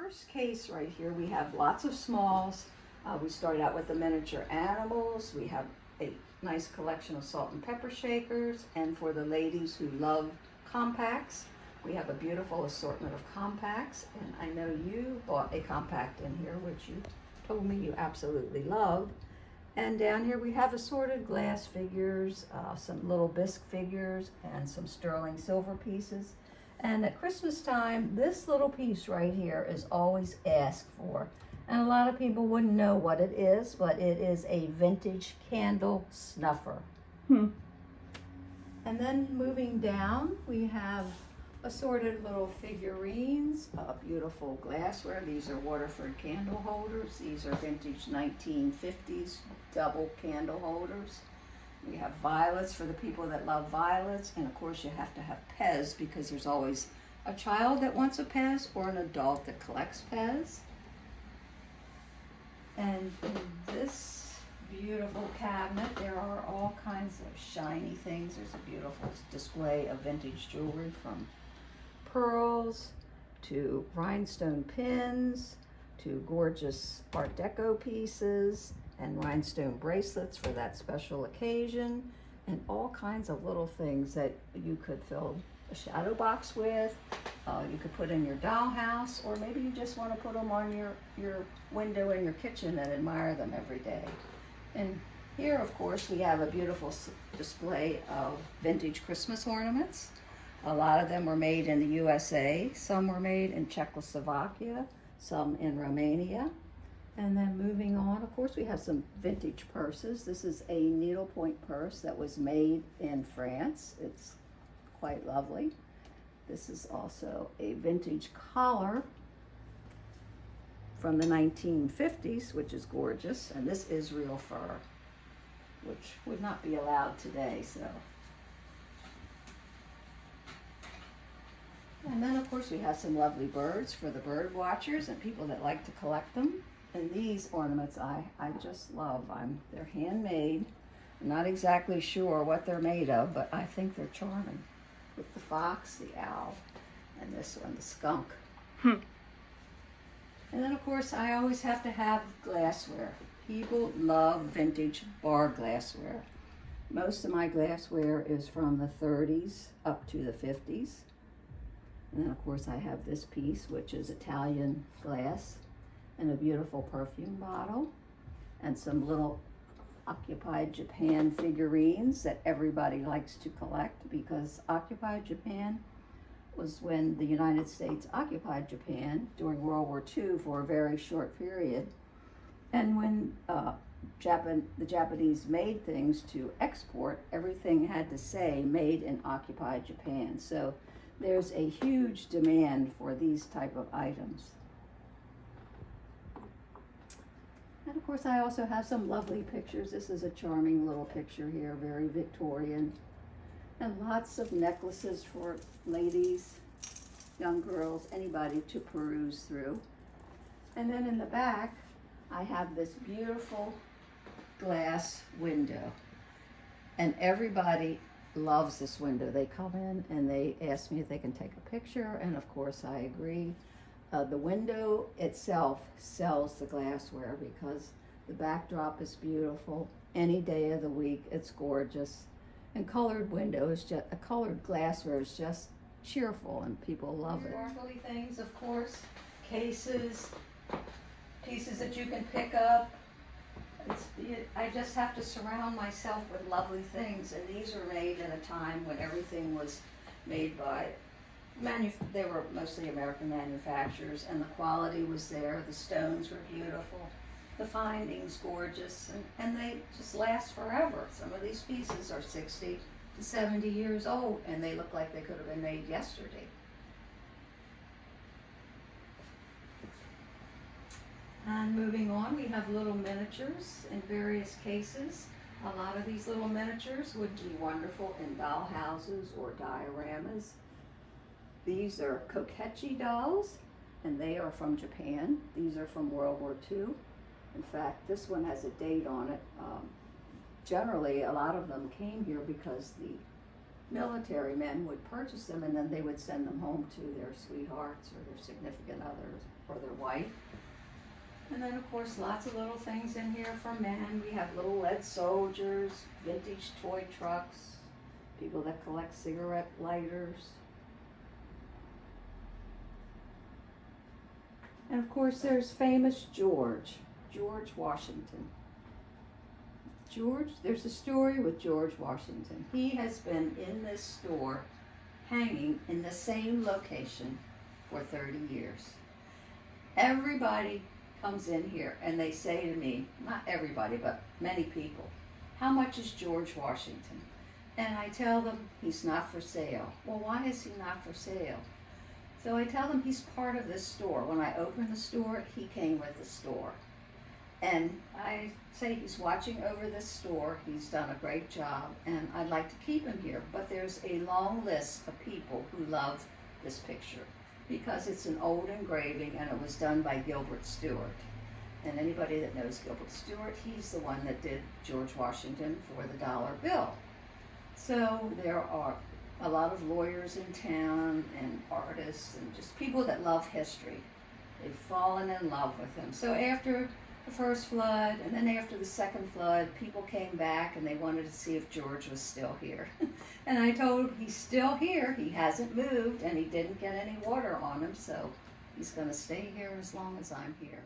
first case right here, we have lots of smalls. We start out with the miniature animals. We have a nice collection of salt and pepper shakers. And for the ladies who love compacts, we have a beautiful assortment of compacts. And I know you bought a compact in here, which you told me you absolutely love. And down here we have assorted glass figures, some little bisque figures, and some sterling silver pieces. And at Christmas time, this little piece right here is always asked for. And a lot of people wouldn't know what it is, but it is a vintage candle snuffer. And then moving down, we have assorted little figurines, beautiful glassware. These are Waterford candle holders. These are vintage 1950s double candle holders. We have violets for the people that love violets, and of course you have to have Pez because there's always a child that wants a Pez or an adult that collects Pez. And in this beautiful cabinet, there are all kinds of shiny things. There's a beautiful display of vintage jewelry from pearls to rhinestone pins to gorgeous Art Deco pieces and rhinestone bracelets for that special occasion, and all kinds of little things that you could fill a shadow box with. You could put in your dollhouse, or maybe you just want to put them on your window in your kitchen and admire them every day. And here, of course, we have a beautiful display of vintage Christmas ornaments. A lot of them were made in the USA. Some were made in Czechoslovakia, some in Romania. And then moving on, of course, we have some vintage purses. This is a needlepoint purse that was made in France. It's quite lovely. This is also a vintage collar from the 1950s, which is gorgeous. And this is real fur, which would not be allowed today, so. And then, of course, we have some lovely birds for the bird watchers and people that like to collect them. And these ornaments I just love. They're handmade. I'm not exactly sure what they're made of, but I think they're charming. With the fox, the owl, and this one, the skunk. And then, of course, I always have to have glassware. People love vintage bar glassware. Most of my glassware is from the 30s up to the 50s. And then, of course, I have this piece, which is Italian glass, and a beautiful perfume bottle, and some little Occupied Japan figurines that everybody likes to collect, because Occupied Japan was when the United States occupied Japan during World War II for a very short period. And when the Japanese made things to export, everything had to say made in occupied Japan. So there's a huge demand for these type of items. And of course, I also have some lovely pictures. This is a charming little picture here, very Victorian. And lots of necklaces for ladies, young girls, anybody to peruse through. And then in the back, I have this beautiful glass window. And everybody loves this window. They come in and they ask me if they can take a picture, and of course I agree. The window itself sells the glassware because the backdrop is beautiful. Any day of the week, it's gorgeous. And colored glassware is just cheerful, and people love it. Sparkly things, of course, cases, pieces that you can pick up. I just have to surround myself with lovely things, and these were made in a time when everything was made by they were mostly American manufacturers, and the quality was there. The stones were beautiful, the findings gorgeous, and they just last forever. Some of these pieces are 60 to 70 years old, and they look like they could have been made yesterday. And moving on, we have little miniatures in various cases. A lot of these little miniatures would be wonderful in doll houses or dioramas. These are Kokechi dolls, and they are from Japan. These are from World War II. In fact, this one has a date on it. Generally, a lot of them came here because the military men would purchase them, and then they would send them home to their sweethearts or their significant others. or their wife. And then of course lots of little things in here for men. We have little lead soldiers, vintage toy trucks, people that collect cigarette lighters. And of course there's famous George Washington. There's a story with George Washington. He has been in this store, hanging in the same location for 30 years. Everybody comes in here and they say to me, not everybody, but many people, how much is George Washington? And I tell them he's not for sale. Well, why is he not for sale? So I tell them he's part of this store. When I opened the store, he came with the store. And I say he's watching over this store. He's done a great job, and I'd like to keep him here. But there's a long list of people who love this picture because it's an old engraving, and it was done by Gilbert Stuart. And anybody that knows Gilbert Stuart, he's the one that did George Washington for the dollar bill. So there are a lot of lawyers in town and artists and just people that love history. They've fallen in love with him. So after the first flood and then after the second flood, people came back and they wanted to see if George was still here. And I told him he's still here, he hasn't moved, and he didn't get any water on him, so he's going to stay here as long as I'm here.